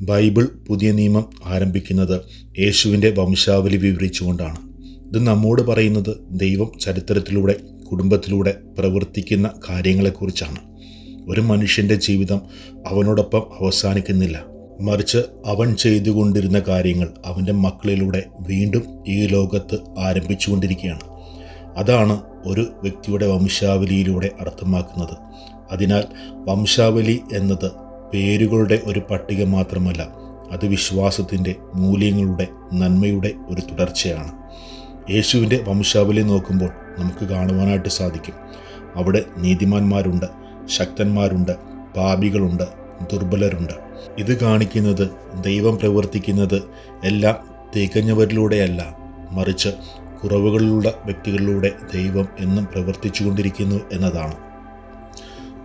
Bible പുതിയ നിയമം ആരംഭിക്കുന്നത് യേശുവിൻ്റെ വംശാവലി വിവരിച്ചുകൊണ്ടാണ്. ഇത് നമ്മോട് പറയുന്നത് ദൈവം ചരിത്രത്തിലൂടെ കുടുംബത്തിലൂടെ പ്രവർത്തിക്കുന്ന കാര്യങ്ങളെക്കുറിച്ചാണ്. ഒരു മനുഷ്യൻ്റെ ജീവിതം അവനോടൊപ്പം അവസാനിക്കുന്നില്ല, മറിച്ച് അവൻ ചെയ്തുകൊണ്ടിരുന്ന കാര്യങ്ങൾ അവൻ്റെ മക്കളിലൂടെ വീണ്ടും ഈ ലോകത്ത് ആരംഭിച്ചുകൊണ്ടിരിക്കുകയാണ്. അതാണ് ഒരു വ്യക്തിയുടെ വംശാവലിയിലൂടെ അർത്ഥമാക്കുന്നത്. അതിനാൽ വംശാവലി എന്നത് പേരുകളുടെ ഒരു പട്ടിക മാത്രമല്ല, അത് വിശ്വാസത്തിൻ്റെ, മൂല്യങ്ങളുടെ, നന്മയുടെ ഒരു തുടർച്ചയാണ്. യേശുവിൻ്റെ വംശാവലി നോക്കുമ്പോൾ നമുക്ക് കാണുവാനായിട്ട് സാധിക്കും. അവിടെ നീതിമാന്മാരുണ്ട്, ശക്തന്മാരുണ്ട്, പാപികളുണ്ട്, ദുർബലരുണ്ട്. ഇത് കാണിക്കുന്നത് ദൈവം പ്രവർത്തിക്കുന്നത് എല്ലാം തികഞ്ഞവരിലൂടെയല്ല, മറിച്ച് കുറവുകളുള്ള വ്യക്തികളിലൂടെ ദൈവം എന്നും പ്രവർത്തിച്ചുകൊണ്ടിരിക്കുന്നു എന്നതാണ്.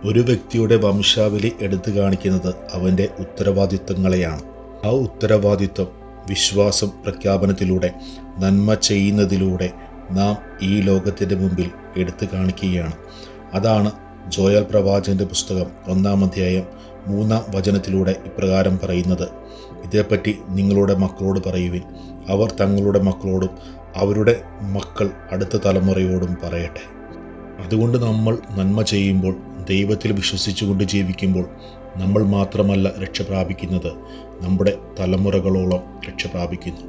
ഒരു വ്യക്തിയുടെ വംശാവലി എടുത്തു കാണിക്കുന്നത് അവൻ്റെ ഉത്തരവാദിത്വങ്ങളെയാണ്. ആ ഉത്തരവാദിത്വം വിശ്വാസം പ്രഖ്യാപനത്തിലൂടെ, നന്മ ചെയ്യുന്നതിലൂടെ നാം ഈ ലോകത്തിൻ്റെ മുമ്പിൽ എടുത്തു കാണിക്കുകയാണ്. അതാണ് ജോയൽ പ്രവാചകന്റെ പുസ്തകം 1-ാം അധ്യായം 3-ാം വചനത്തിലൂടെ ഇപ്രകാരം പറയുന്നത്: ഇതേപ്പറ്റി നിങ്ങളുടെ മക്കളോട് പറയുവിൻ, അവർ തങ്ങളുടെ മക്കളോടും അവരുടെ മക്കൾ അടുത്ത തലമുറയോടും പറയട്ടെ. അതുകൊണ്ട് നമ്മൾ നന്മ ചെയ്യുമ്പോൾ, ദൈവത്തിൽ വിശ്വസിച്ചുകൊണ്ട് ജീവിക്കുമ്പോൾ നമ്മൾ മാത്രമല്ല രക്ഷ പ്രാപിക്കുന്നത്, നമ്മുടെ തലമുറകളോളം രക്ഷ പ്രാപിക്കുന്നു.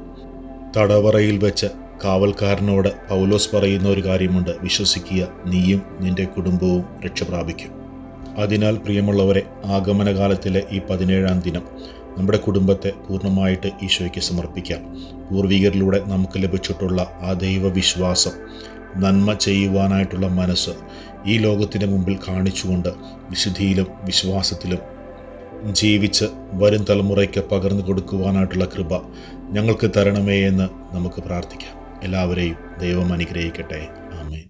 തടവറയിൽ വെച്ച് കാവൽക്കാരനോട് പൗലോസ് പറയുന്ന ഒരു കാര്യമുണ്ട്: വിശ്വസിക്കുക, നീയും നിന്റെ കുടുംബവും രക്ഷ പ്രാപിക്കും. അതിനാൽ പ്രിയമുള്ളവരെ, ആഗമനകാലത്തിലെ ഈ 17-ാം ദിനം നമ്മുടെ കുടുംബത്തെ പൂർണ്ണമായിട്ട് ഈശോയ്ക്ക് സമർപ്പിക്കാം. പൂർവികരിലൂടെ നമുക്ക് ലഭിച്ചിട്ടുള്ള ആ ദൈവവിശ്വാസം, നന്മ ചെയ്യുവാനായിട്ടുള്ള മനസ്സ് ഈ ലോകത്തിന് മുമ്പിൽ കാണിച്ചുകൊണ്ട് വിശുദ്ധിയിലും വിശ്വാസത്തിലും ജീവിച്ച് വരും തലമുറയ്ക്ക് പകർന്നു കൊടുക്കുവാനായിട്ടുള്ള കൃപ ഞങ്ങൾക്ക് തരണമേ എന്ന് നമുക്ക് പ്രാർത്ഥിക്കാം. എല്ലാവരെയും ദൈവം അനുഗ്രഹിക്കട്ടെ. ആമേൻ.